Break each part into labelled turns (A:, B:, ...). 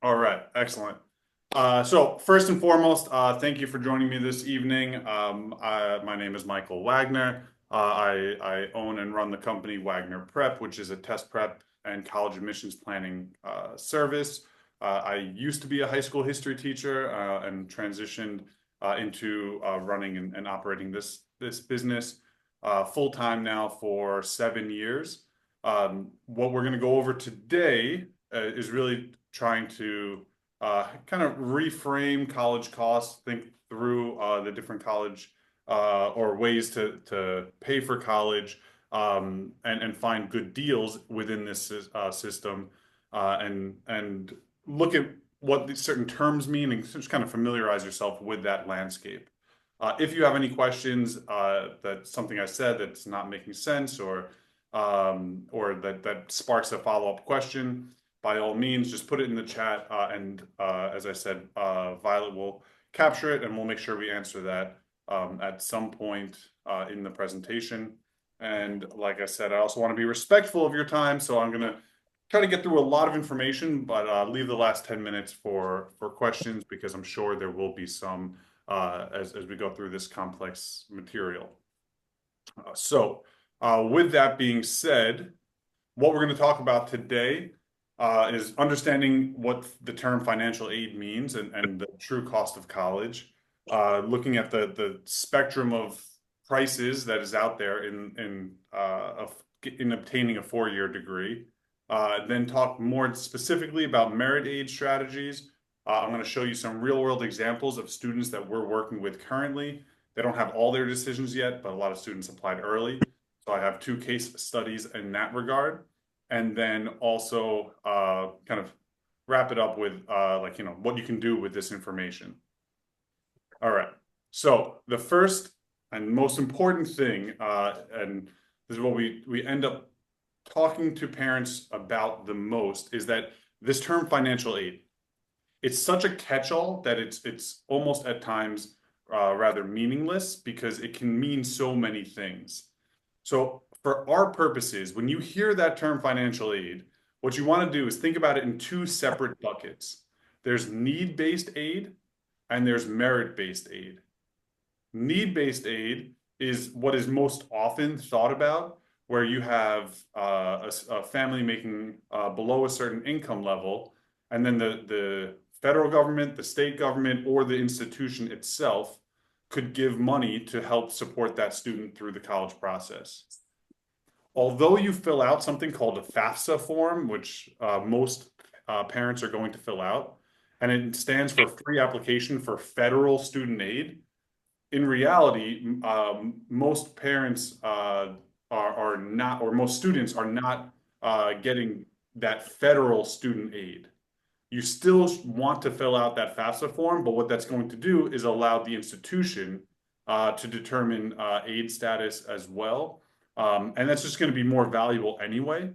A: All right, excellent. So first and foremost, thank you for joining me this evening. My name is Michael Wagner. I own and run the company Wagner Prep, which is a test prep and college admissions planning service. I used to be a high school history teacher and transitioned into running and operating this business full time now for 7 years. What we're going to go over today is really trying to kind of reframe college costs, think through the different college or ways to pay for college and find good deals within this system and look at what these certain terms mean and just kind of familiarize yourself with that landscape. If you have any questions that something I said that's not making sense or that sparks a follow-up question, by all means, just put it in the chat. As I said, Violet will capture it and we'll make sure we answer that at some point in the presentation. And like I said, I also want to be respectful of your time. So I'm going to try to get through a lot of information, but leave the last 10 minutes for questions because I'm sure there will be some as we go through this complex material. With that being said, what we're going to talk about today is understanding what the term financial aid means and the true cost of college, looking at the spectrum of prices that is out there in obtaining a four-year degree. Then talk more specifically about merit aid strategies. I'm going to show you some real-world examples of students that we're working with currently. They don't have all their decisions yet, but a lot of students applied early. So I have two case studies in that regard. And then also kind of wrap it up with what you can do with this information. All right. So the first and most important thing, and this is what we end up talking to parents about the most, is that this term financial aid, it's such a catch-all that it's almost at times rather meaningless because it can mean so many things. So for our purposes, when you hear that term financial aid, what you want to do is think about it in two separate buckets. There's need-based aid and there's merit-based aid. Need-based aid is what is most often thought about, where you have a family making below a certain income level, and then the federal government, the state government, or the institution itself could give money to help support that student through the college process. Although you fill out something called a FAFSA form, which most parents are going to fill out, and it stands for free application for federal student aid, in reality, most parents are not, or most students are not getting that federal student aid. You still want to fill out that FAFSA form, but what that's going to do is allow the institution to determine aid status as well. And that's just going to be more valuable anyway.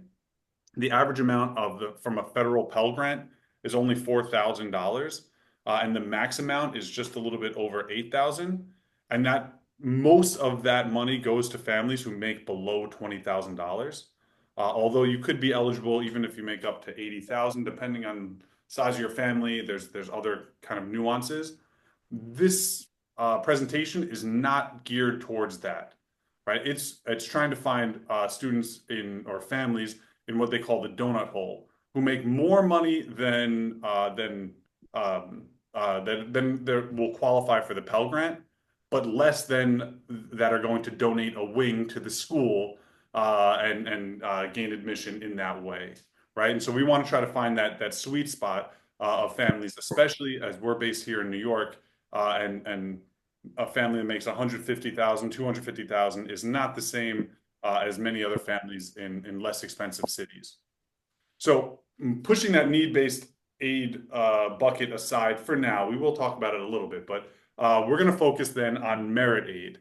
A: The average amount from a federal Pell Grant is only $4,000, and the max amount is just a little bit over $8,000. And that most of that money goes to families who make below $20,000. Although you could be eligible even if you make up to 80,000, depending on size of your family. There's other kind of nuances. This presentation is not geared towards that, right? It's trying to find students or families in what they call the donut hole, who make more money than will qualify for the Pell Grant, but less than that are going to donate a wing to the school and gain admission in that way, right? And so we want to try to find that sweet spot of families, especially as we're based here in New York, and a family that makes 150,000, 250,000 is not the same as many other families in less expensive cities. So pushing that need-based aid bucket aside for now, we will talk about it a little bit, but we're going to focus then on merit aid.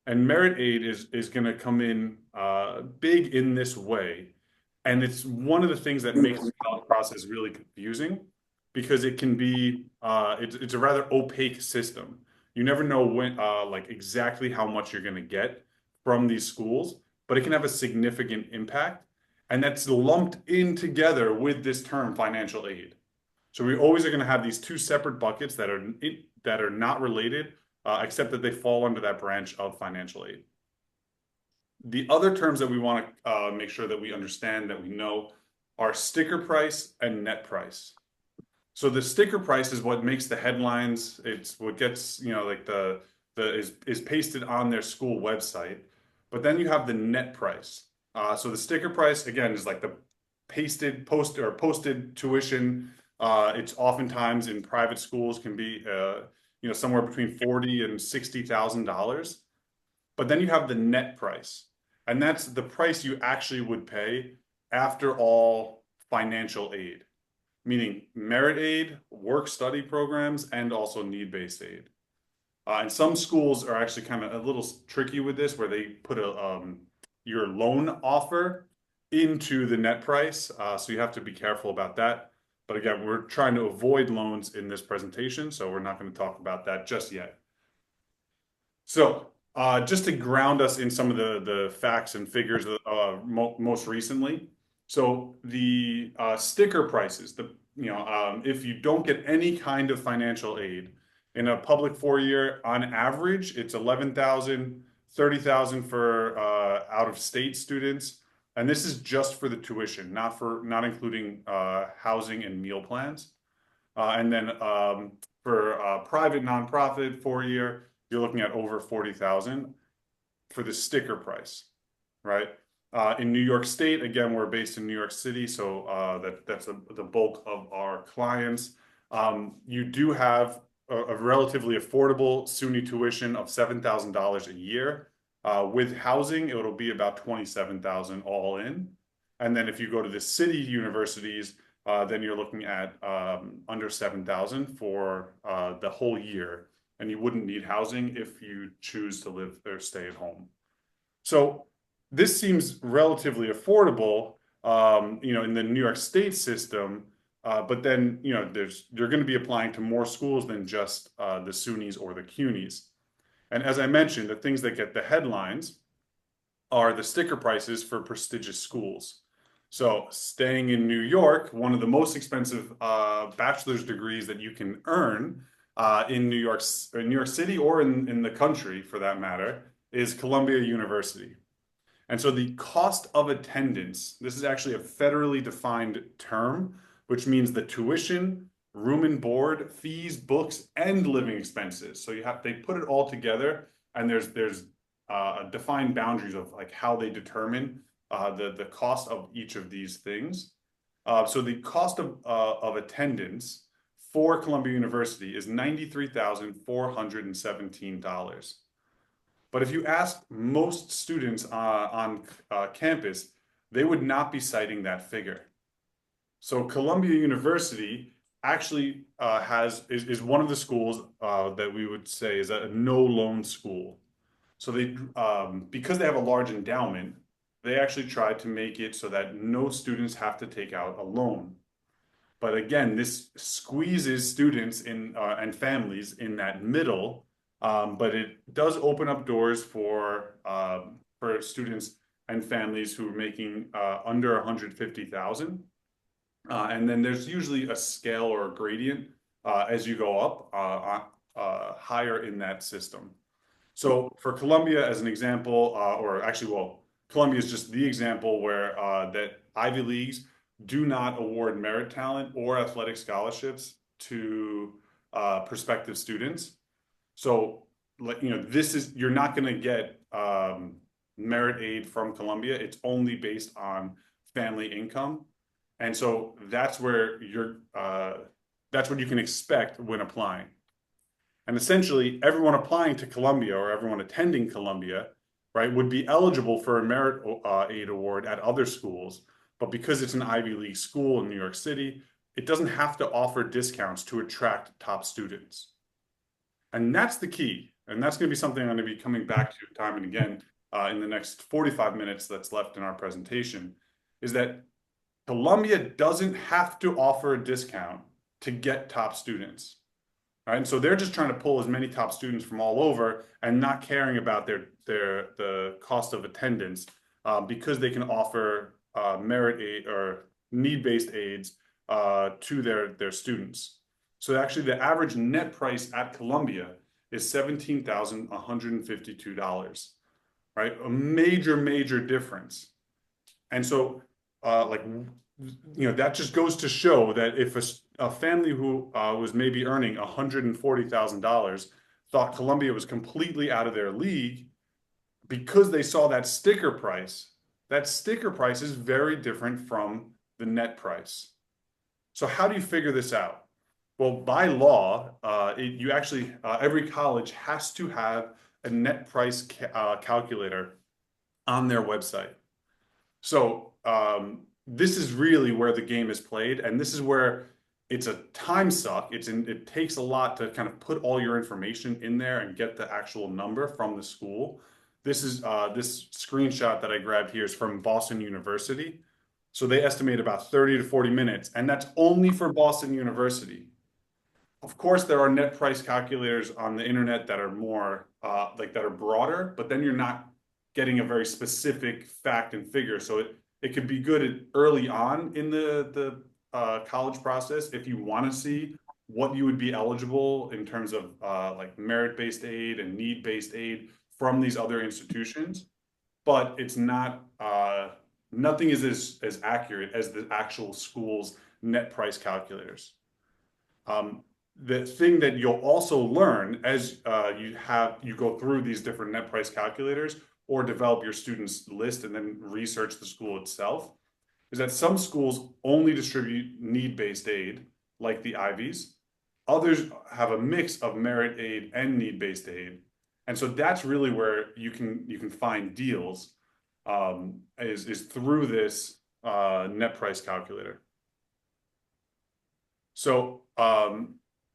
A: And merit aid is going to come in big in this way. And it's one of the things that makes the college process really confusing because it can be, it's a rather opaque system. You never know when, like exactly how much you're going to get from these schools, but it can have a significant impact. And that's lumped in together with this term financial aid. So we always are going to have these two separate buckets that are not related, except that they fall under that branch of financial aid. The other terms that we want to make sure that we understand, that we know, are sticker price and net price. So the sticker price is what makes the headlines. It's what gets, like the is pasted on their school website. But then you have the net price. So the sticker price again is like the posted tuition. It's oftentimes in private schools can be somewhere between $40,000 and $60,000. But then you have the net price, and that's the price you actually would pay after all financial aid, meaning merit aid, work study programs, and also need-based aid. And some schools are actually kind of a little tricky with this, where they put your loan offer into the net price. So you have to be careful about that. But again, we're trying to avoid loans in this presentation, so we're not going to talk about that just yet. So just to ground us in some of the facts and figures most recently. So the sticker prices, if you don't get any kind of financial aid in a public four-year, on average, it's 11,000, 30,000 for out-of-state students, and this is just for the tuition, not including housing and meal plans. And then for private nonprofit four-year, you're looking at over 40,000 for the sticker price, right? In New York State, again, we're based in New York City, so that's the bulk of our clients. You do have a relatively affordable SUNY tuition of $7,000 a year. With housing, it'll be about 27,000 all in. And then if you go to the city universities, then you're looking at under 7,000 for the whole year, and you wouldn't need housing if you choose to live or stay at home. So this seems relatively affordable, in the New York State system, but then, you're going to be applying to more schools than just the SUNYs or the CUNYs. And as I mentioned, the things that get the headlines are the sticker prices for prestigious schools. So staying in New York, one of the most expensive bachelor's degrees that you can earn in New York City, or in the country for that matter, is Columbia University. And so the cost of attendance, this is actually a federally defined term, which means the tuition, room and board, fees, books, and living expenses. So they put it all together, and there's defined boundaries of like how they determine the cost of each of these things. So the cost of attendance for Columbia University is $93,417. But if you ask most students on campus, they would not be citing that figure. So Columbia University actually is one of the schools that we would say is a no loan school. So because they have a large endowment, they actually try to make it so that no students have to take out a loan. But again, this squeezes students and families in that middle, but it does open up doors for students and families who are making under 150,000. And then there's usually a scale or a gradient as you go up higher in that system. So for Columbia, as an example, or actually, well, Columbia is just the example where that Ivy Leagues do not award merit talent or athletic scholarships to prospective students. So, you're not going to get merit aid from Columbia. It's only based on family income, and so that's where that's what you can expect when applying. And essentially, everyone applying to Columbia or everyone attending Columbia, right, would be eligible for a merit aid award at other schools. But because it's an Ivy League school in New York City, it doesn't have to offer discounts to attract top students. And that's the key. And that's going to be something I'm going to be coming back to time and again in the next 45 minutes that's left in our presentation, is that Columbia doesn't have to offer a discount to get top students. Right? And so they're just trying to pull as many top students from all over and not caring about the cost of attendance because they can offer merit aid or need-based aids to their students. So actually, the average net price at Columbia is $17,152, right? A major, major difference. And so, like, that just goes to show that if a family who was maybe earning $140,000 thought Columbia was completely out of their league because they saw that sticker price is very different from the net price. So how do you figure this out? Well, by law, you actually every college has to have a net price calculator on their website. So this is really where the game is played, and this is where it's a time suck. It takes a lot to kind of put all your information in there and get the actual number from the school. This screenshot that I grabbed here is from Boston University. So they estimate about 30 to 40 minutes, and that's only for Boston University. Of course, there are net price calculators on the internet that are more that are broader, but then you're not getting a very specific fact and figure. So it could be good early on in the college process if you want to see what you would be eligible in terms of like merit-based aid and need-based aid from these other institutions. But it's not nothing is as accurate as the actual school's net price calculators. The thing that you'll also learn as you go through these different net price calculators or develop your students list and then research the school itself is that some schools only distribute need-based aid, like the Ivies. Others have a mix of merit aid and need-based aid. And so that's really where you can find deals is through this net price calculator. So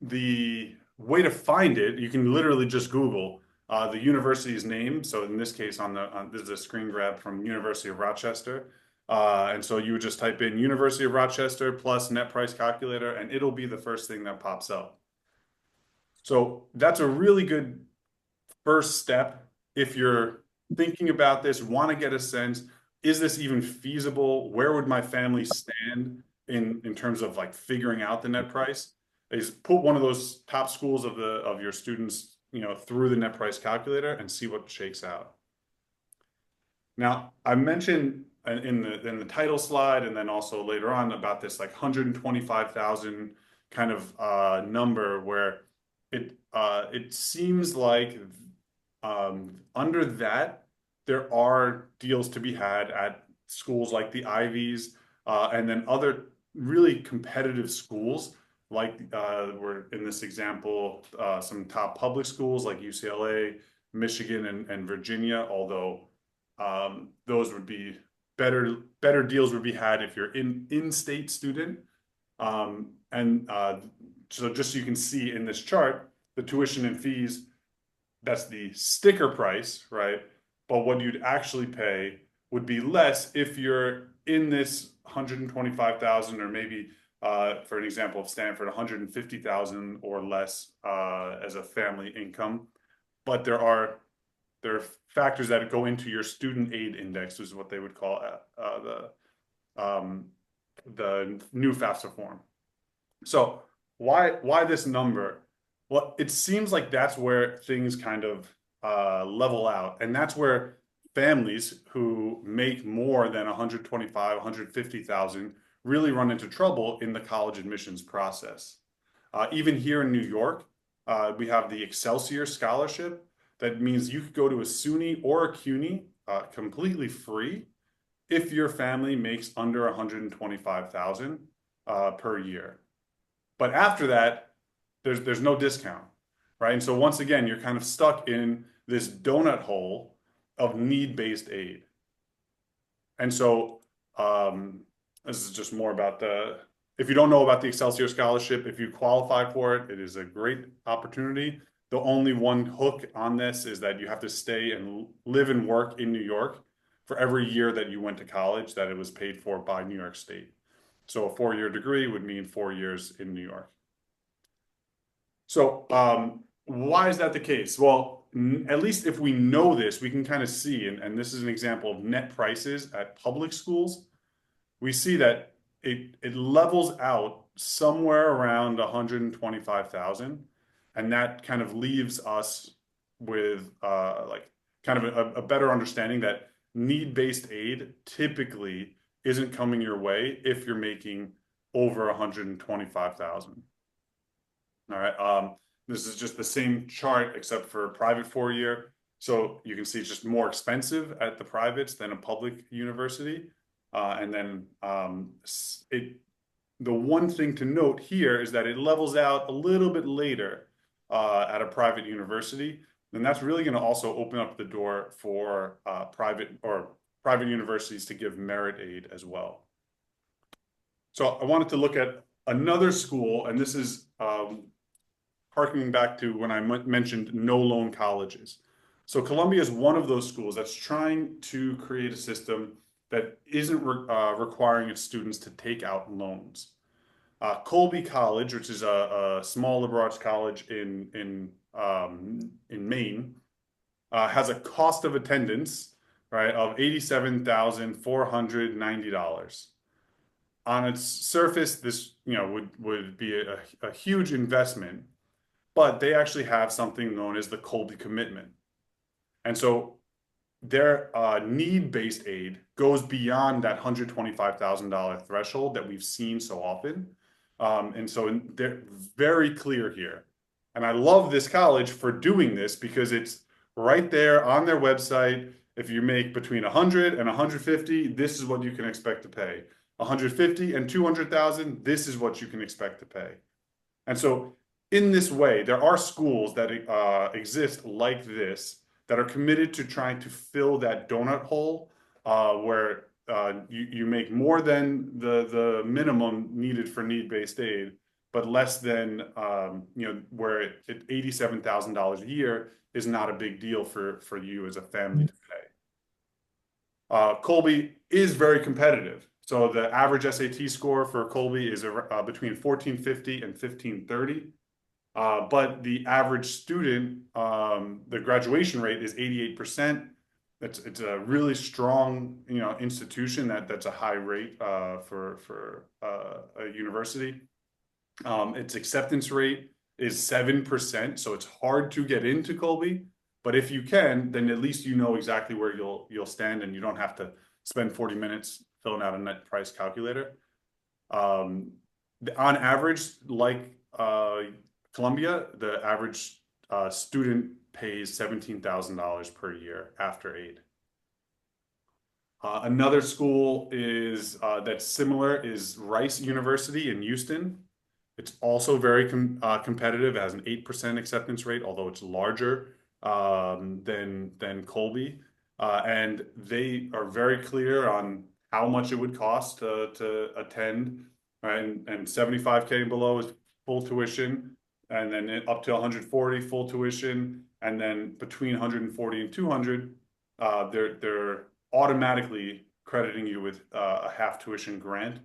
A: the way to find it, you can literally just Google the university's name. So in this case, this is a screen grab from University of Rochester. And so you would just type in University of Rochester plus net price calculator, and it'll be the first thing that pops up. So that's a really good first step if you're thinking about this, want to get a sense, is this even feasible? Where would my family stand in terms of like figuring out the net price? Is put one of those top schools of your students, through the net price calculator and see what shakes out. Now, I mentioned in the title slide and then also later on about this like 125,000 kind of number where it seems like under that there are deals to be had at schools like the Ivies and then other really competitive schools like we're in this example some top public schools like UCLA, Michigan, and Virginia, although those would be better deals would be had if you're in-state student. And so just so you can see in this chart, the tuition and fees, that's the sticker price, right? But what you'd actually pay would be less if you're in this 125,000 or maybe for an example of Stanford, 150,000 or less as a family income. But there are factors that go into your student aid index, is what they would call the new FAFSA form. So why this number? Well, it seems like that's where things kind of level out, and that's where families who make more than 125, 150,000 really run into trouble in the college admissions process. Even here in New York, we have the Excelsior Scholarship. That means you could go to a SUNY or a CUNY completely free if your family makes under 125,000 per year. But after that, there's no discount, right? And so once again, you're kind of stuck in this donut hole of need-based aid. And so this is just more about if you don't know about the Excelsior Scholarship, if you qualify for it, it is a great opportunity. The only one hook on this is that you have to stay and live and work in New York for every year that you went to college, that it was paid for by New York State. So a 4-year degree would mean 4 years in New York. So why is that the case? Well, at least if we know this, we can kind of see, and this is an example of net prices at public schools. We see that it levels out somewhere around 125,000, and that kind of leaves us with like kind of a better understanding that need-based aid typically isn't coming your way if you're making over 125,000. All right. This is just the same chart except for private 4-year. So you can see it's just more expensive at the privates than a public university. And then the one thing to note here is that it levels out a little bit later at a private university. And that's really going to also open up the door for private universities to give merit aid as well. So I wanted to look at another school, and this is harkening back to when I mentioned no loan colleges. So Columbia is one of those schools that's trying to create a system that isn't requiring its students to take out loans. Colby College, which is a small liberal arts college in Maine, has a cost of attendance, right, of $87,490. On its surface, this would be a huge investment, but they actually have something known as the Colby Commitment. And so their need-based aid goes beyond that $125,000 threshold that we've seen so often. And so they're very clear here. And I love this college for doing this because it's right there on their website. If you make between 100 and 150, this is what you can expect to pay. 150 and 200,000, this is what you can expect to pay. And so in this way, there are schools that exist like this that are committed to trying to fill that donut hole where you make more than the minimum needed for need-based aid, but less than where $87,000 a year is not a big deal for you as a family to pay. Colby is very competitive. So the average SAT score for Colby is between 1450 and 1530. But the average student, the graduation rate is 88%. It's a really strong, institution that's a high rate for a university. Its acceptance rate is 7%, so it's hard to get into Colby. But if you can, then at least you know exactly where you'll stand, and you don't have to spend 40 minutes filling out a net price calculator. On average, like Columbia, the average student pays $17,000 per year after aid. Another school that's similar is Rice University in Houston. It's also very competitive. It has an 8% acceptance rate, although it's larger than Colby. And they are very clear on how much it would cost to attend, right? And 75K and below is full tuition, and then up to 140 full tuition, and then between 140 and 200, they're automatically crediting you with a half tuition grant.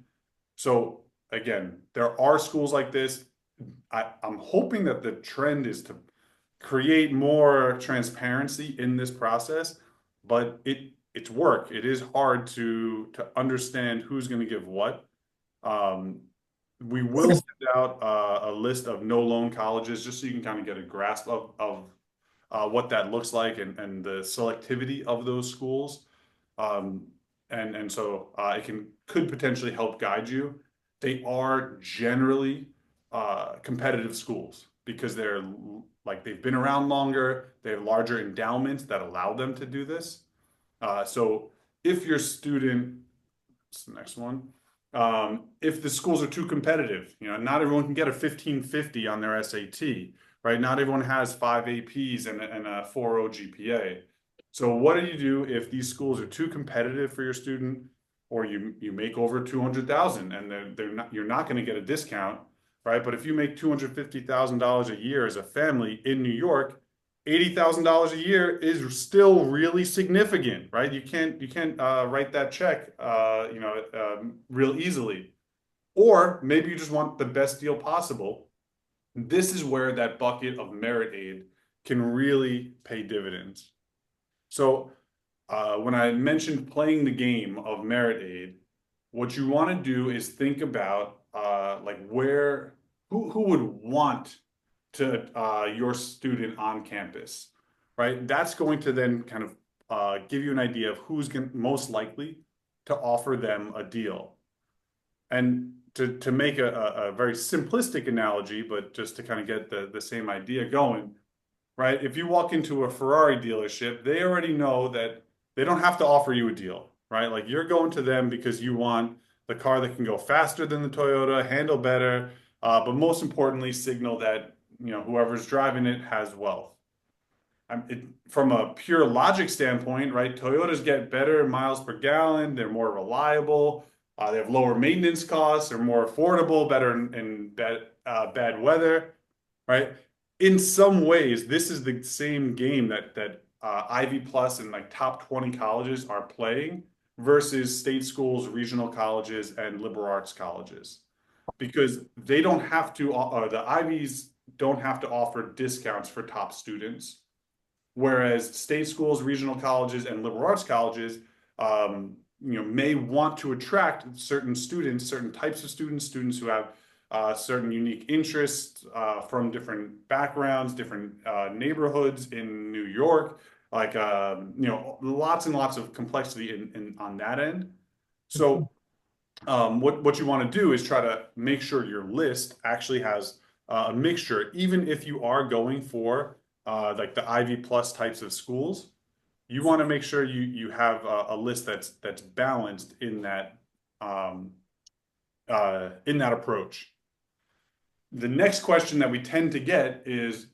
A: So again, there are schools like this. I'm hoping that the trend is to create more transparency in this process, but it's work. It is hard to understand who's going to give what. We will send out a list of no loan colleges just so you can kind of get a grasp of what that looks like and the selectivity of those schools. And so it could potentially help guide you. They are generally competitive schools because they've been around longer. They have larger endowments that allow them to do this. So if your student, what's the next one? If the schools are too competitive, not everyone can get a 1550 on their SAT, right? Not everyone has 5 APs and a 4.0 GPA. So what do you do if these schools are too competitive for your student, or you make over 200,000 and you're not going to get a discount, right? But if you make $250,000 a year as a family in New York, $80,000 a year is still really significant, right? You can't write that check, real easily. Or maybe you just want the best deal possible. This is where that bucket of merit aid can really pay dividends. So when I mentioned playing the game of merit aid, what you want to do is think about like where who would want to your student on campus, right? That's going to then kind of give you an idea of who's most likely to offer them a deal. And to make a very simplistic analogy, but just to kind of get the same idea going, right? If you walk into a Ferrari dealership, they already know that they don't have to offer you a deal, right? Like you're going to them because you want the car that can go faster than the Toyota, handle better, but most importantly, signal that whoever's driving it has wealth. From a pure logic standpoint, right? Toyotas get better miles per gallon. They're more reliable. They have lower maintenance costs. They're more affordable, better in bad weather, right? In some ways, this is the same game that Ivy Plus and like top 20 colleges are playing versus state schools, regional colleges, and liberal arts colleges, because they don't have to. The Ivies don't have to offer discounts for top students, whereas state schools, regional colleges, and liberal arts colleges, may want to attract certain students, certain types of students, students who have certain unique interests from different backgrounds, different neighborhoods in New York, like lots and lots of complexity on that end. So what you want to do is try to make sure your list actually has a mixture, even if you are going for like the Ivy Plus types of schools. You want to make sure you have a list that's balanced um, in that approach. The next question that we tend to get is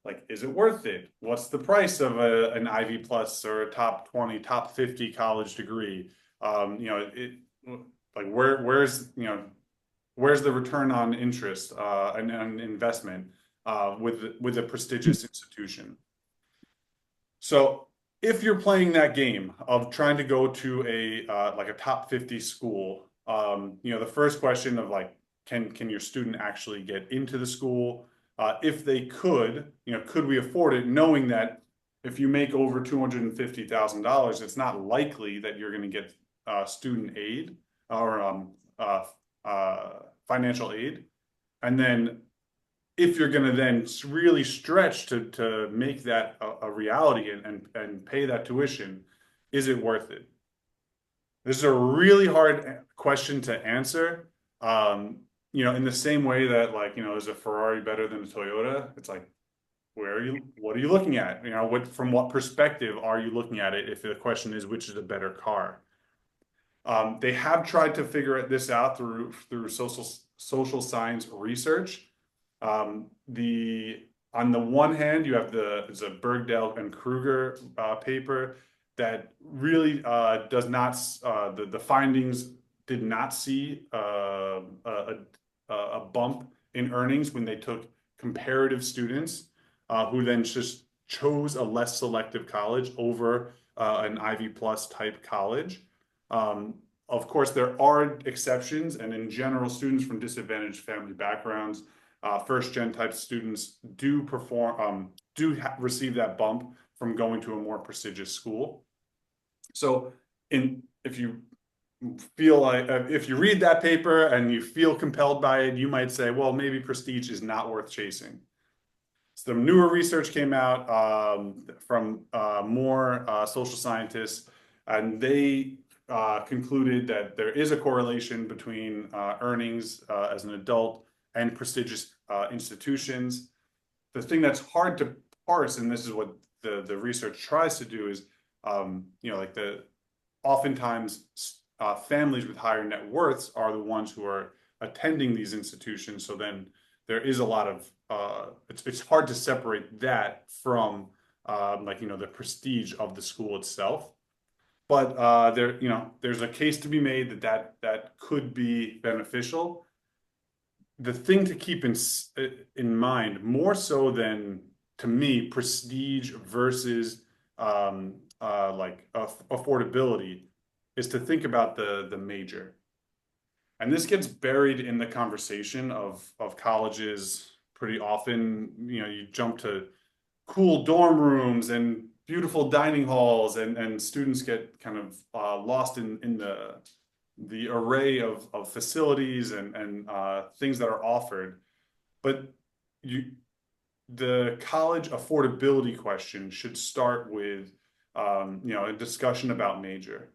A: like, is it worth it? What's the price of an Ivy Plus or a top 20, top 50 college degree? Like where's the return on interest and investment with a prestigious institution? So if you're playing that game of trying to go to a like a top 50 school, the first question of like, can your student actually get into the school? If they could, could we afford it? Knowing that if you make over $250,000, it's not likely that you're going to get student aid or financial aid. And then if you're going to then really stretch to make that a reality and pay that tuition, is it worth it? This is a really hard question to answer. In the same way that like, is a Ferrari better than a Toyota? It's like, what are you looking at? From what perspective are you looking at it? If the question is, which is a better car? They have tried to figure this out through social science research. On the one hand, you have it's a Bergdale and Kruger paper that really does not the findings did not see a bump in earnings when they took comparative students who then just chose a less selective college over an Ivy Plus type college. Of course, there are exceptions, and in general, students from disadvantaged family backgrounds, first-gen type students do receive that bump from going to a more prestigious school. So, if you feel like if you read that paper and you feel compelled by it, you might say, well, maybe prestige is not worth chasing. Some newer research came out from more social scientists, and they concluded that there is a correlation between earnings as an adult and prestigious institutions. The thing that's hard to parse, and this is what the research tries to do, is oftentimes families with higher net worths are the ones who are attending these institutions. So then there is a lot of it's hard to separate that from the prestige of the school itself. But there's a case to be made that could be beneficial. The thing to keep in mind, more so than, to me, prestige versus affordability, is to think about the major. And this gets buried in the conversation of colleges pretty often. You jump to cool dorm rooms and beautiful dining halls, and students get kind of lost in the array of facilities and things that are offered. But you the college affordability question should start with a discussion about major.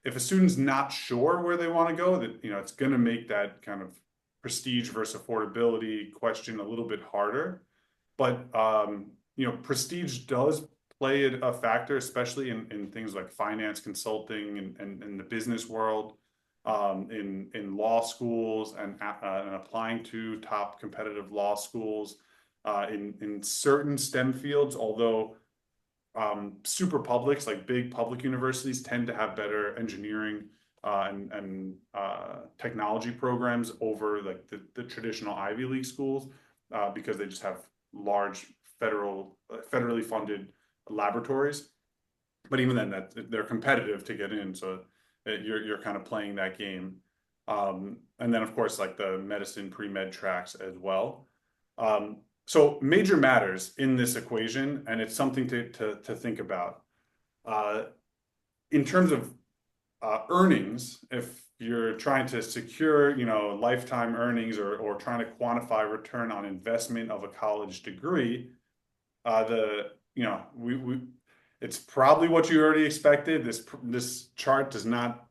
A: If a student's not sure where they want to go, that it's going to make that kind of prestige versus affordability question a little bit harder. But prestige does play a factor, especially in things like finance consulting and the business world, in law schools and applying to top competitive law schools, in certain STEM fields, although super publics like big public universities tend to have better engineering and technology programs over like the traditional Ivy League schools, because they just have large federally funded laboratories. But even then, that they're competitive to get in, so you're kind of playing that game. And then of course like the medicine pre-med tracks as well. So major matters in this equation, and it's something to think about. Uh, in terms of earnings, if you're trying to secure, lifetime earnings, or trying to quantify return on investment of a college degree, the you know we it's probably what you already expected. This chart does not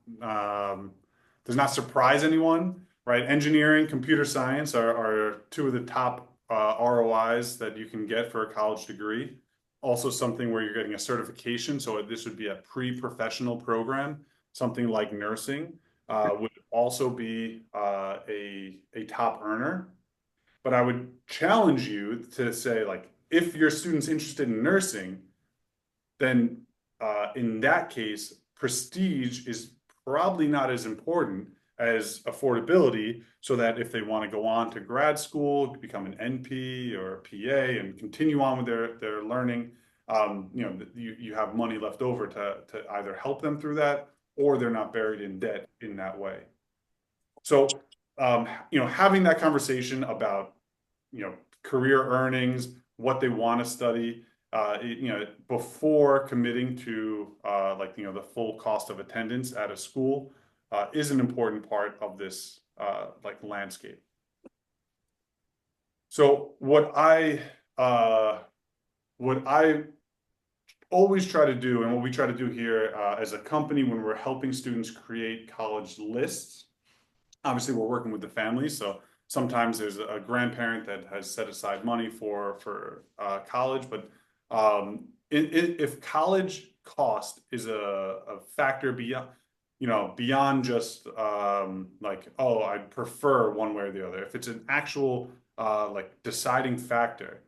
A: surprise anyone, right? Engineering, computer science are two of the top ROIs that you can get for a college degree. Also, something where you're getting a certification. So this would be a pre-professional program. Something like nursing would also be a top earner. But I would challenge you to say, like, if your student's interested in nursing, then in that case, prestige is probably not as important as affordability, so that if they want to go on to grad school, become an NP or a PA and continue on with their learning, you have money left over to either help them through that, or they're not buried in debt in that way. So, having that conversation about, career earnings, what they want to study, before committing to the full cost of attendance at a school, is an important part of this landscape. So what I always try to do, and what we try to do here as a company when we're helping students create college lists, obviously we're working with the families, so sometimes there's a grandparent that has set aside money for college, but if college cost is a factor beyond just oh, I prefer one way or the other. If it's an actual deciding factor,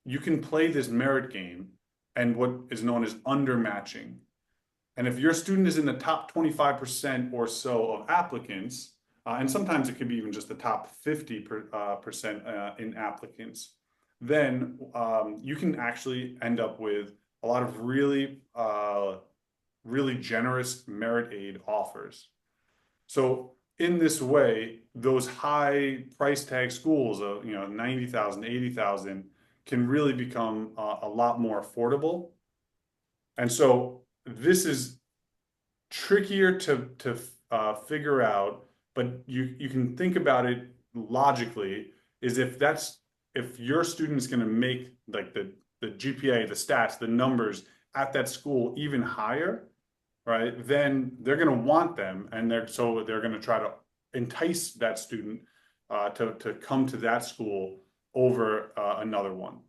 A: you can play this merit game and what is known as undermatching. And if your student is in the top 25% or so of applicants, and sometimes it could be even just the top 50% in applicants, then you can actually end up with a lot of really generous merit aid offers. So in this way, those high price tag schools of 90,000, 80,000 can really become a lot more affordable. And so this is trickier to figure out, but you can think about it logically. Is if your student is going to make like the GPA, the stats, the numbers at that school even higher, right? Then they're going to want them, and they're going to try to entice that student to come to that school over another one.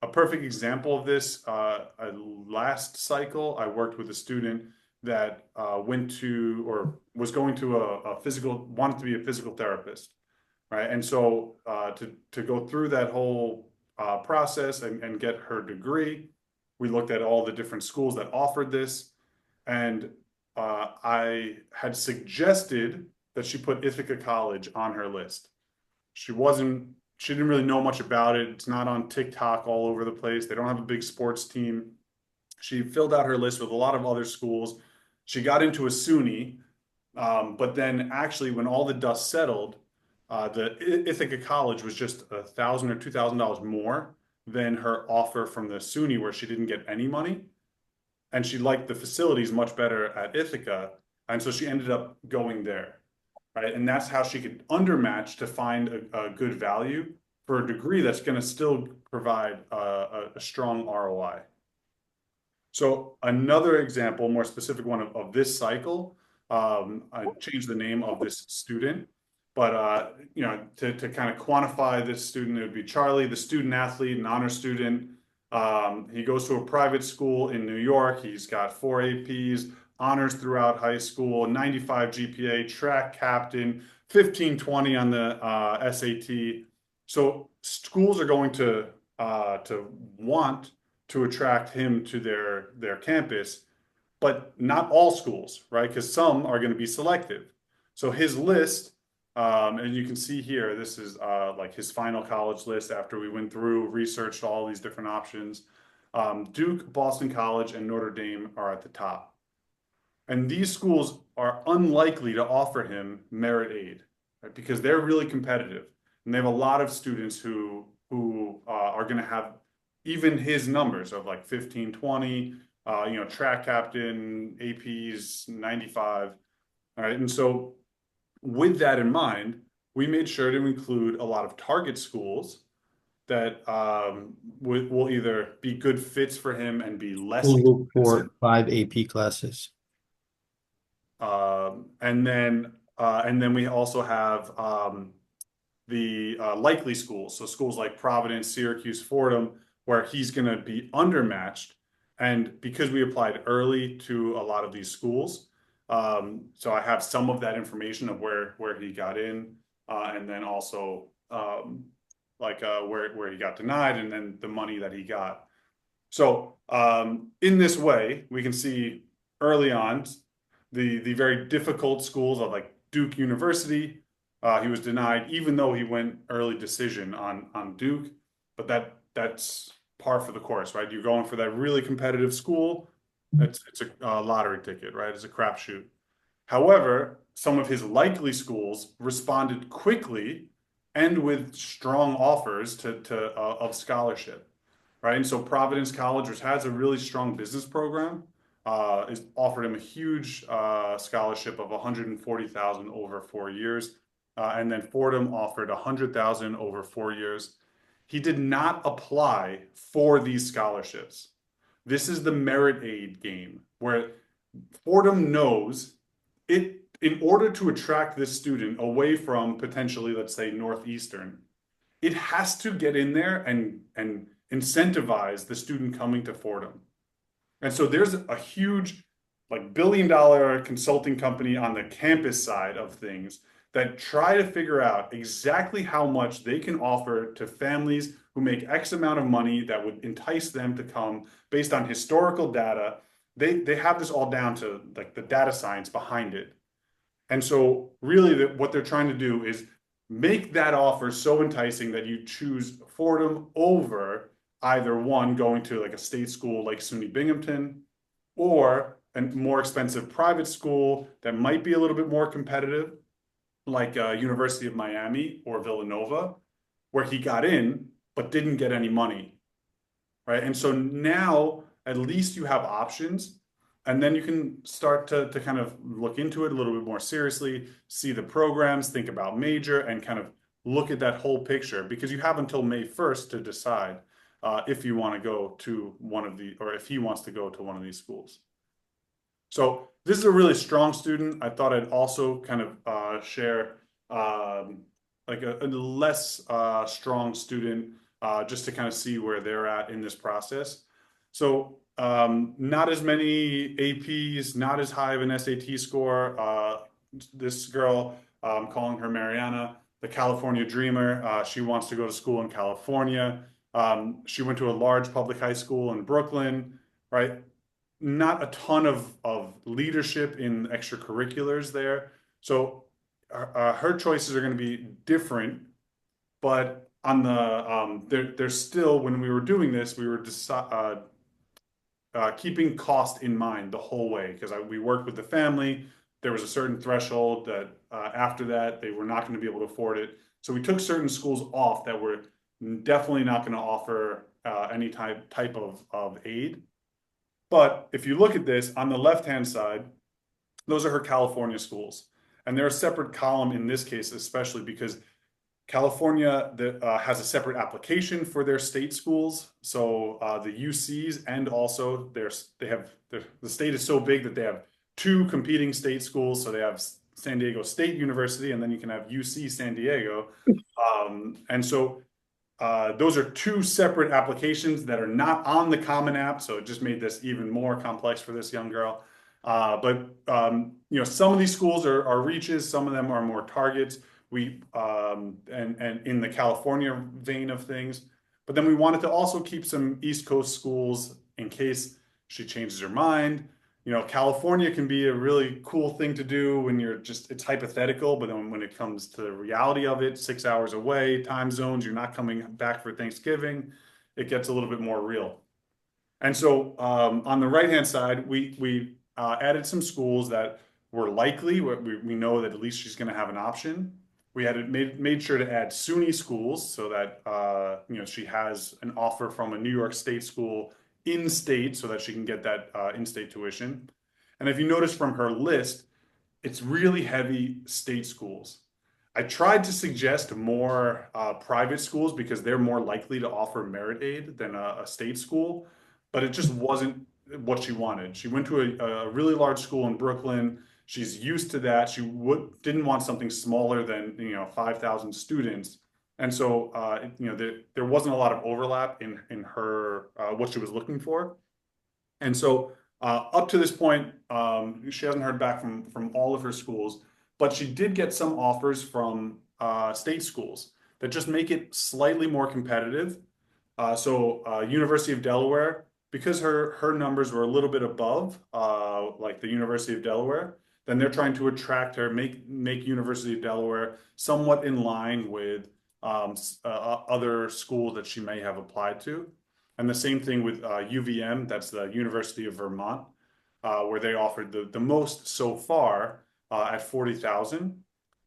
A: A perfect example of this, last cycle, I worked with a student that went to, or was going to wanted to be a physical therapist, right? And so to go through that whole process and get her degree, we looked at all the different schools that offered this, and I had suggested that she put Ithaca College on her list. She didn't really know much about it. It's not on TikTok all over the place. They don't have a big sports team. She filled out her list with a lot of other schools. She got into a SUNY, but then actually when all the dust settled, the Ithaca College was just $1,000 or $2,000 more than her offer from the SUNY, where she didn't get any money. And she liked the facilities much better at Ithaca. And so she ended up going there, right? And that's how she could undermatch to find a good value for a degree that's going to still provide a strong ROI. So another example, more specific one of this cycle, I changed the name of this student, but to kind of quantify this student, it would be Charlie, the student athlete, an honor student. He goes to a private school in New York. He's got 4 APs, honors throughout high school, 95 GPA, track captain, 1520 on the SAT. So schools are going to want to attract him to their campus, but not all schools, right? Because some are going to be selective. So his list, and you can see here, this is like his final college list after we went through, researched all these different options. Duke, Boston College, and Notre Dame are at the top. And these schools are unlikely to offer him merit aid, right? Because they're really competitive. And they have a lot of students who are going to have even his numbers of like 15, 20, track captain, APs, 95. All right. And so with that in mind, we made sure to include a lot of target schools that will either be good fits for him and be less
B: We'll look
A: expensive.
B: for 5 AP classes.
A: And then we also have the likely schools. So schools like Providence, Syracuse, Fordham, where he's going to be undermatched. And because we applied early to a lot of these schools, so I have some of that information of where he got in, and then also where he got denied, and then the money that he got. So in this way, we can see early on the very difficult schools of like Duke University. He was denied, even though he went early decision on Duke. But that's par for the course, right? You're going for that really competitive school. It's a lottery ticket, right? It's a crapshoot. However, some of his likely schools responded quickly and with strong offers to of scholarship, right? And so Providence College, which has a really strong business program, is offered him a huge scholarship of 140,000 over 4 years, and then Fordham offered 100,000 over 4 years. He did not apply for these scholarships. This is the merit aid game where Fordham knows it. In order to attract this student away from potentially, let's say, Northeastern, it has to get in there and incentivize the student coming to Fordham. And so there's a huge, like billion-dollar consulting company on the campus side of things that try to figure out exactly how much they can offer to families who make X amount of money that would entice them to come based on historical data. They have this all down to like the data science behind it. And so really what they're trying to do is make that offer so enticing that you choose Fordham over either one going to like a state school like SUNY Binghamton or a more expensive private school that might be a little bit more competitive like University of Miami or Villanova, where he got in but didn't get any money, right? And so now at least you have options, and then you can start to kind of look into it a little bit more seriously, see the programs, think about major, and kind of look at that whole picture because you have until May 1st to decide if you want to go to one of the, or if he wants to go to one of these schools. So this is a really strong student. I thought I'd also kind of share like a less strong student just to kind of see where they're at in this process. So not as many APs, not as high of an SAT score. This girl, I'm calling her Mariana, the California Dreamer. She wants to go to school in California. She went to a large public high school in Brooklyn, right? Not a ton of leadership in extracurriculars there. So her choices are going to be different, but on the there's still when we were doing this, we were keeping cost in mind the whole way because we worked with the family. There was a certain threshold that after that they were not going to be able to afford it. So we took certain schools off that were definitely not going to offer any type of aid. But if you look at this on the left-hand side, Those are her California schools. And they're a separate column in this case, especially because California has a separate application for their state schools. So the UCs and also the state is so big that they have two competing state schools. So they have San Diego State University, and then you can have UC San Diego. And so those are two separate applications that are not on the Common App, so it just made this even more complex for this young girl. But some of these schools are reaches, some of them are more targets. And in the California vein of things, but then we wanted to also keep some East Coast schools in case she changes her mind. California can be a really cool thing to do when it's hypothetical, but then when it comes to the reality of it, 6 hours away, time zones, you're not coming back for Thanksgiving, it gets a little bit more real. And so on the right-hand side, we added some schools that were likely. We know that at least she's going to have an option. We had made sure to add SUNY schools so that she has an offer from a New York State school in state so that she can get that in-state tuition. And if you notice from her list, it's really heavy state schools. I tried to suggest more private schools because they're more likely to offer merit aid than a state school, but it just wasn't what she wanted. She went to a really large school in Brooklyn. She's used to that. She didn't want something smaller than 5,000 students, and so there wasn't a lot of overlap in her what she was looking for. And so up to this point, she hasn't heard back from all of her schools, but she did get some offers from state schools that just make it slightly more competitive. University of Delaware, because her numbers were a little bit above, like the University of Delaware, then they're trying to attract her, make University of Delaware somewhat in line with other schools that she may have applied to. And the same thing with UVM, that's the University of Vermont, where they offered the most so far at 40,000.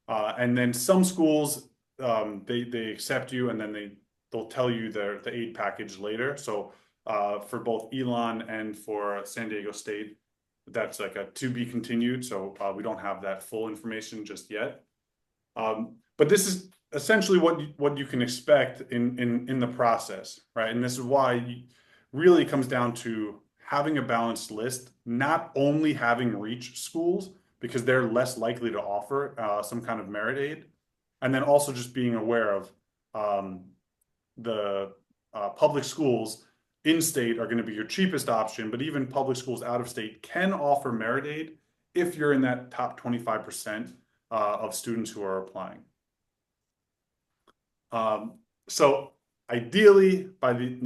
A: And then some schools, they accept you and then they'll tell you the aid package later. So for both Elon and for San Diego State, that's like a to be continued. So we don't have that full information just yet. But this is essentially what you can expect in the process, right? And this is why really comes down to having a balanced list, not only having reach schools because they're less likely to offer some kind of merit aid, and then also just being aware of the public schools in state are going to be your cheapest option, but even public schools out of state can offer merit aid if you're in that top 25% of students who are applying. So ideally, by the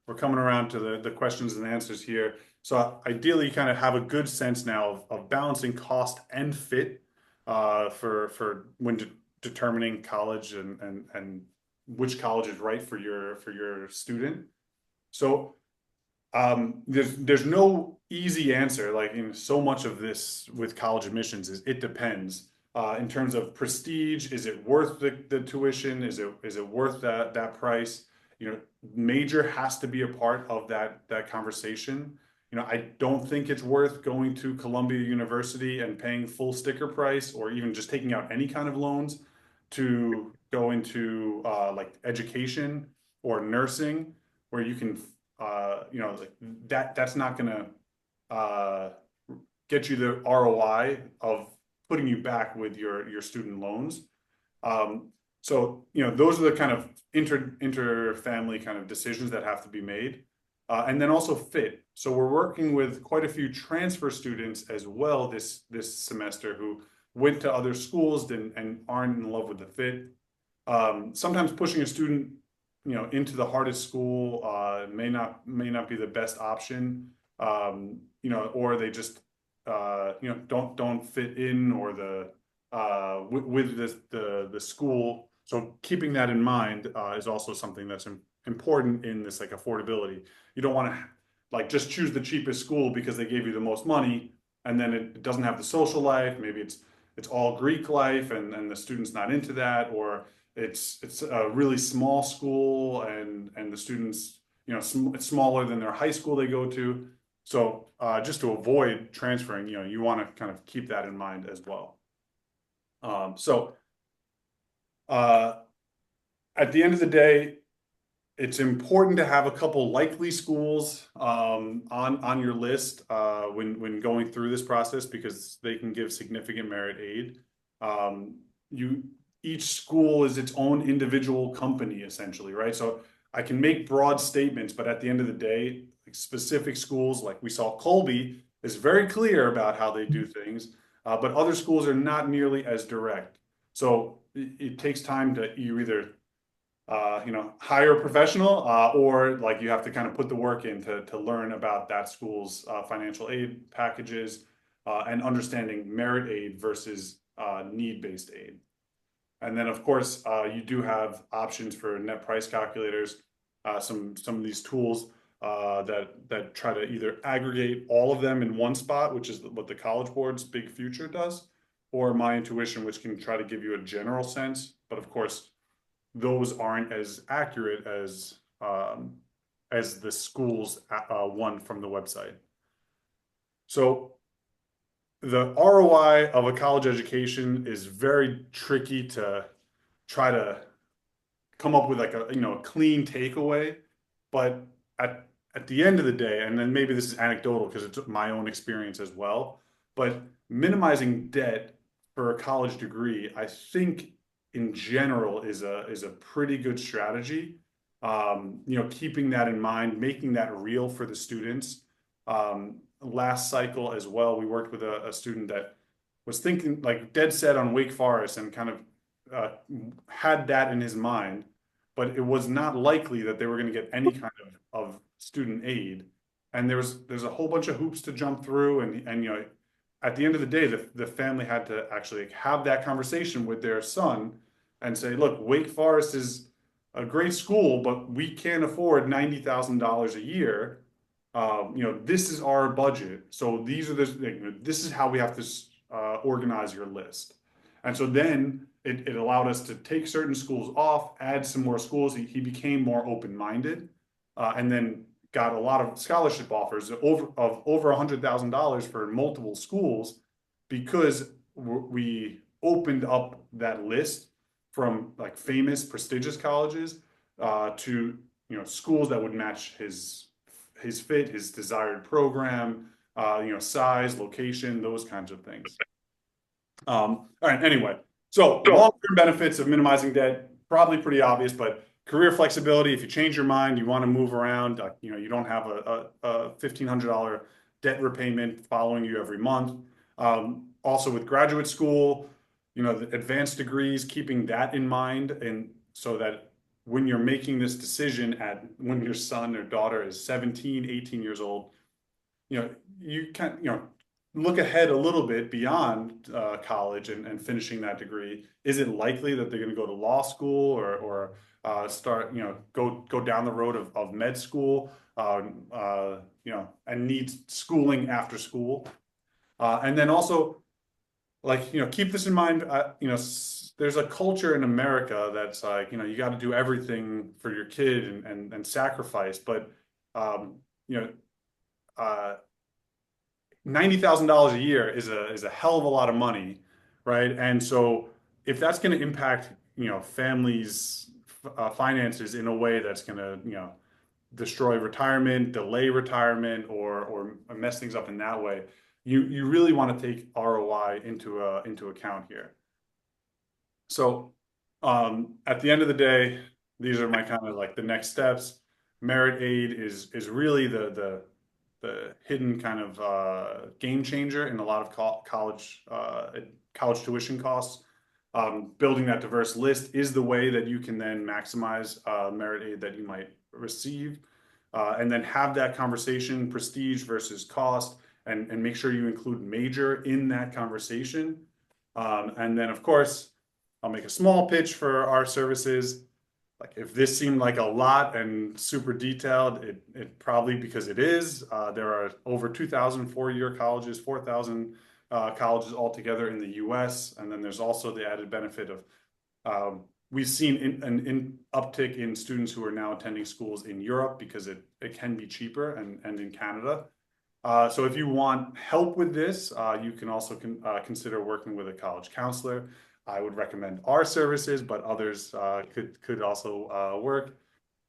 A: we're coming around to the questions and answers here. So ideally, you kind of have a good sense now of balancing cost and fit for when determining college and which college is right for your student. So there's no easy answer. Like so much of this with college admissions is it depends. In terms of prestige, is it worth the tuition? Is it worth that price? Major has to be a part of that conversation. I don't think it's worth going to Columbia University and paying full sticker price or even just taking out any kind of loans to go into like education or nursing where you can like that's not gonna get you the ROI of putting you back with your student loans. Those are the kind of inter-family kind of decisions that have to be made. And then also fit. So we're working with quite a few transfer students as well this semester who went to other schools and aren't in love with the fit. Sometimes pushing a student, into the hardest school may not be the best option. Or they just don't fit in or with the school. So keeping that in mind is also something that's important in this like affordability. You don't want to like just choose the cheapest school because they gave you the most money and then it doesn't have the social life. Maybe it's all Greek life and the student's not into that, or it's a really small school and the students, it's smaller than their high school they go to. So just to avoid transferring, you want to kind of keep that in mind as well. So uh, at the end of the day, it's important to have a couple likely schools on your list when going through this process because they can give significant merit aid. Um, you Each school is its own individual company essentially, right? So I can make broad statements, but at the end of the day, like specific schools, like we saw Colby, is very clear about how they do things, but other schools are not nearly as direct. So it takes time to you either hire a professional, or like you have to kind of put the work in to learn about that school's financial aid packages and understanding merit aid versus need-based aid. And then, of course, you do have options for net price calculators, some of these tools that try to either aggregate all of them in one spot, which is what the College Board's Big Future does, or My Intuition, which can try to give you a general sense. But of course, those aren't as accurate as the school's one from the website. So the ROI of a college education is very tricky to try to come up with like a clean takeaway, but at the end of the day, and then maybe this is anecdotal because it's my own experience as well, but minimizing debt for a college degree, I think in general is a pretty good strategy. Keeping that in mind, making that real for the students. Last cycle as well, we worked with a student that was thinking like dead set on Wake Forest and kind of uh, had that in his mind, but it was not likely that they were going to get any kind of student aid. And there's a whole bunch of hoops to jump through, and at the end of the day, the family had to actually have that conversation with their son and say, look, Wake Forest is a great school, but we can't afford $90,000 a year. This is our budget, so this is how we have to organize your list. And so then it allowed us to take certain schools off, add some more schools. He became more open-minded, and then got a lot of scholarship offers of over $100,000 for multiple schools because we opened up that list from like famous prestigious colleges to schools that would match his fit, his desired program, size, location, those kinds of things. All right, anyway, so long-term benefits of minimizing debt, probably pretty obvious, but career flexibility, if you change your mind, you want to move around, you don't have a $1,500 debt repayment following you every month. Also with graduate school, the advanced degrees, keeping that in mind, and so that when you're making this decision when your son or daughter is 17, 18 years old, you can, look ahead a little bit beyond college and finishing that degree. Is it likely that they're going to go to law school or start, go down the road of med school, and need schooling after school? And then also, like, keep this in mind. There's a culture in America that's like, you got to do everything for your kid and sacrifice, but um, you know, uh, $90,000 a year is a hell of a lot of money, right? And so if that's going to impact, families' finances in a way that's going to, destroy retirement, delay retirement, or mess things up in that way, you really want to take ROI into account here. So at the end of the day, these are my kind of like the next steps. Merit aid is really the hidden kind of game changer in a lot of college tuition costs. Building that diverse list is the way that you can then maximize merit aid that you might receive, and then have that conversation, prestige versus cost, and make sure you include major in that conversation. And then, of course, I'll make a small pitch for our services. Like if this seemed like a lot and super detailed, it probably because it is. There are over 2,000 four-year colleges, 4,000 colleges altogether in the U.S. And then there's also the added benefit of we've seen an uptick in students who are now attending schools in Europe because it can be cheaper and in Canada. So if you want help with this, you can also consider working with a college counselor. I would recommend our services, but others could also work.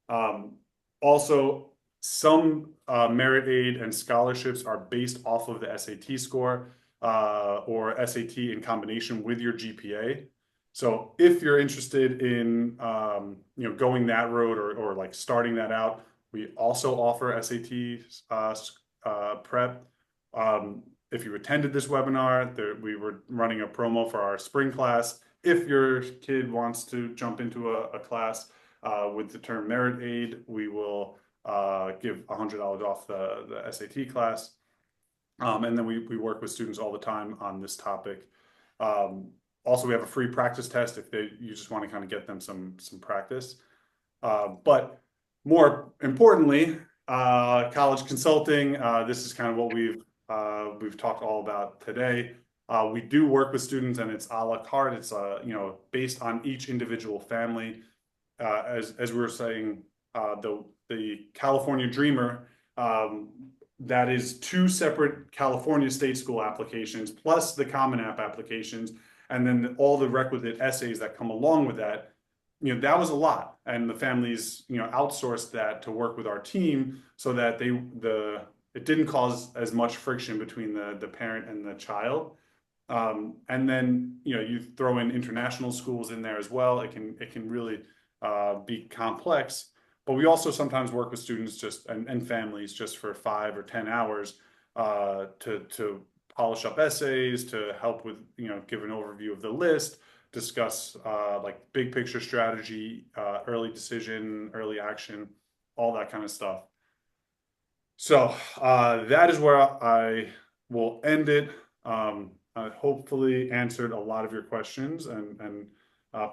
A: Um, Also, some merit aid and scholarships are based off of the SAT score or SAT in combination with your GPA. So if you're interested in going that road or like starting that out, we also offer SAT prep. If you attended this webinar, we were running a promo for our spring class. If your kid wants to jump into a class with the term merit aid, we will give $100 off the SAT class. And then we work with students all the time on this topic. Um, Also, we have a free practice test if you just want to kind of get them some practice. But more importantly, college consulting. This is kind of what we've talked all about today. We do work with students, and it's a la carte. It's based on each individual family. As we were saying, the California Dreamer, that is two separate California state school applications plus the Common App applications, and then all the requisite essays that come along with that. That was a lot, and the families outsourced that to work with our team so that it didn't cause as much friction between the parent and the child. And then you throw in international schools in there as well. It can really be complex. But we also sometimes work with students and families just for 5 or 10 hours to polish up essays, to help with give an overview of the list, discuss like big picture strategy, early decision, early action, all that kind of stuff. So that is where I will end it. I hopefully answered a lot of your questions and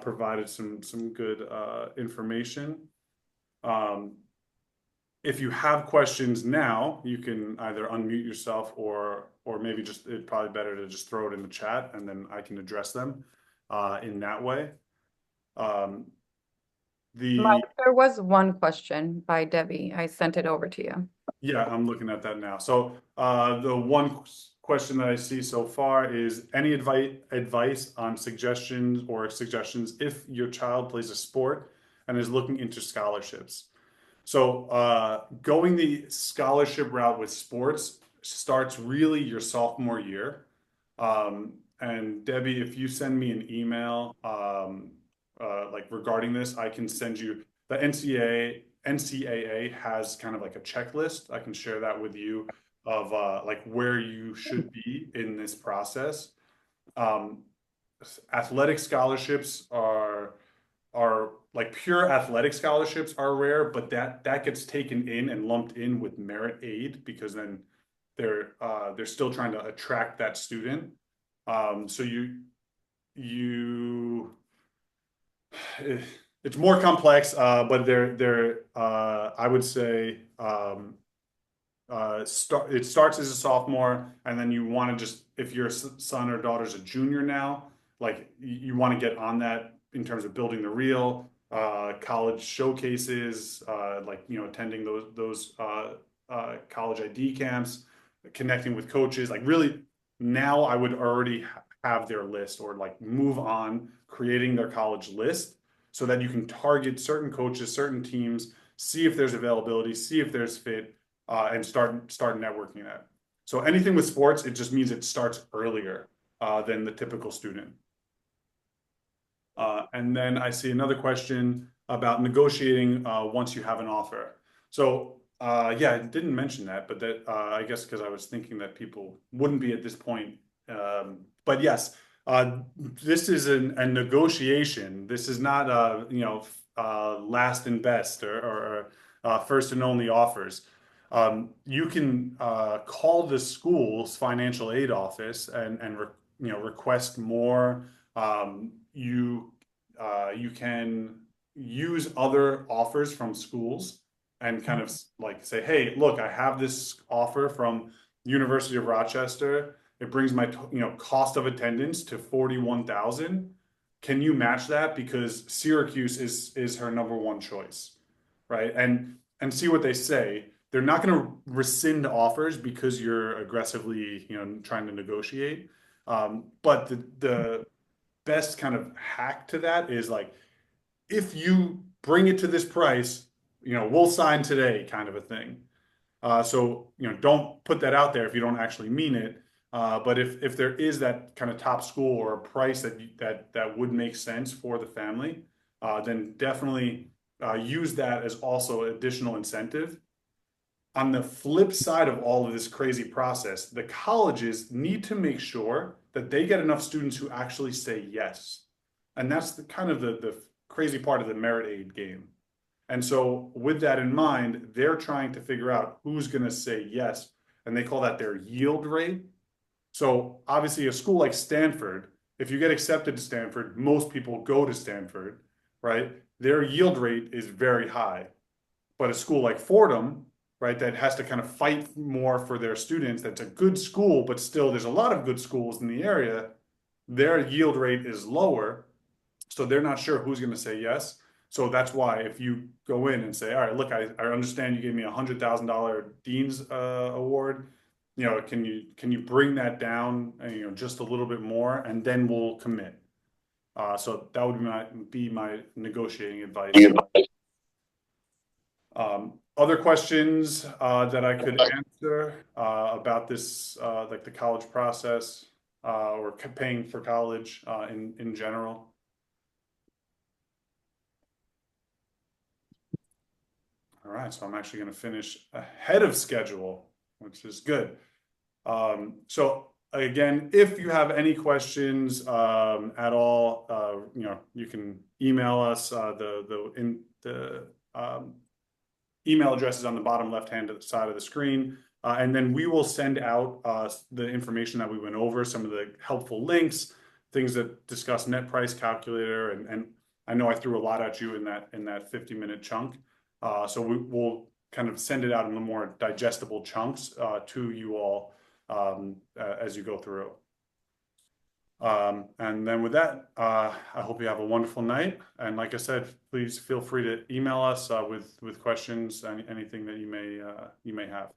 A: provided some good information. Um, if you have questions now, you can either unmute yourself or maybe just it's probably better to just throw it in the chat and then I can address them in that way. Um, the
C: Mike, there was one question by Debbie. I sent it over to you.
A: Yeah, I'm looking at that now. So the one question that I see so far is any advice on suggestions if your child plays a sport and is looking into scholarships. So going the scholarship route with sports starts really your sophomore year. And Debbie, if you send me an email like regarding this, I can send you the NCAA has kind of like a checklist. I can share that with you of like where you should be in this process. Um, Athletic scholarships are like pure athletic scholarships are rare, but that gets taken in and lumped in with merit aid because then they're still trying to attract that student. So you it's more complex, but they're I would say it starts as a sophomore, and then you want to just if your son or daughter's a junior now, like you want to get on that in terms of building the reel, college showcases, like attending those college ID camps, connecting with coaches. Like really, now I would already have their list or like move on creating their college list so that you can target certain coaches, certain teams, see if there's availability, see if there's fit, and start networking that. So anything with sports, it just means it starts earlier than the typical student. And then I see another question about negotiating once you have an offer. So yeah, I didn't mention that, but that I guess because I was thinking that people wouldn't be at this point. But yes, this is a negotiation. This is not last and best or first and only offers. You can call the school's financial aid office and request more. You can use other offers from schools and kind of like say, hey, look, I have this offer from University of Rochester. It brings my cost of attendance to 41,000. Can you match that? Because Syracuse is her number one choice, right? And see what they say. they're not going to rescind offers because you're aggressively, trying to negotiate. But the best kind of hack to that is like, if you bring it to this price, we'll sign today, kind of a thing. So, don't put that out there if you don't actually mean it. But if there is that kind of top school or a price that would make sense for the family, then definitely use that as also additional incentive. On the flip side of all of this crazy process, the colleges need to make sure that they get enough students who actually say yes. And that's the kind of the crazy part of the merit aid game. And so, with that in mind, they're trying to figure out who's going to say yes, and they call that their yield rate. So, obviously, a school like Stanford, if you get accepted to Stanford, most people go to Stanford, right? Their yield rate is very high. But a school like Fordham, right, that has to kind of fight more for their students, that's a good school, but still there's a lot of good schools in the area, their yield rate is lower. So they're not sure who's going to say yes. So that's why if you go in and say, all right, look, I understand you gave me $100,000 Dean's Award. Can you bring that down, just a little bit more, and then we'll commit. So that would be my negotiating advice. Other questions that I could answer about this, like the college process or paying for college in general? All right, so I'm actually going to finish ahead of schedule, which is good. So again, if you have any questions at all, you can email us. The email address is on the bottom left-hand side of the screen. And then we will send out the information that we went over, some of the helpful links, things that discuss net price calculator. And I know I threw a lot at you in that 50-minute chunk. So we'll kind of send it out in the more digestible chunks to you all as you go through. And then with that, I hope you have a wonderful night. And like I said, please feel free to email us with questions, anything that you may have.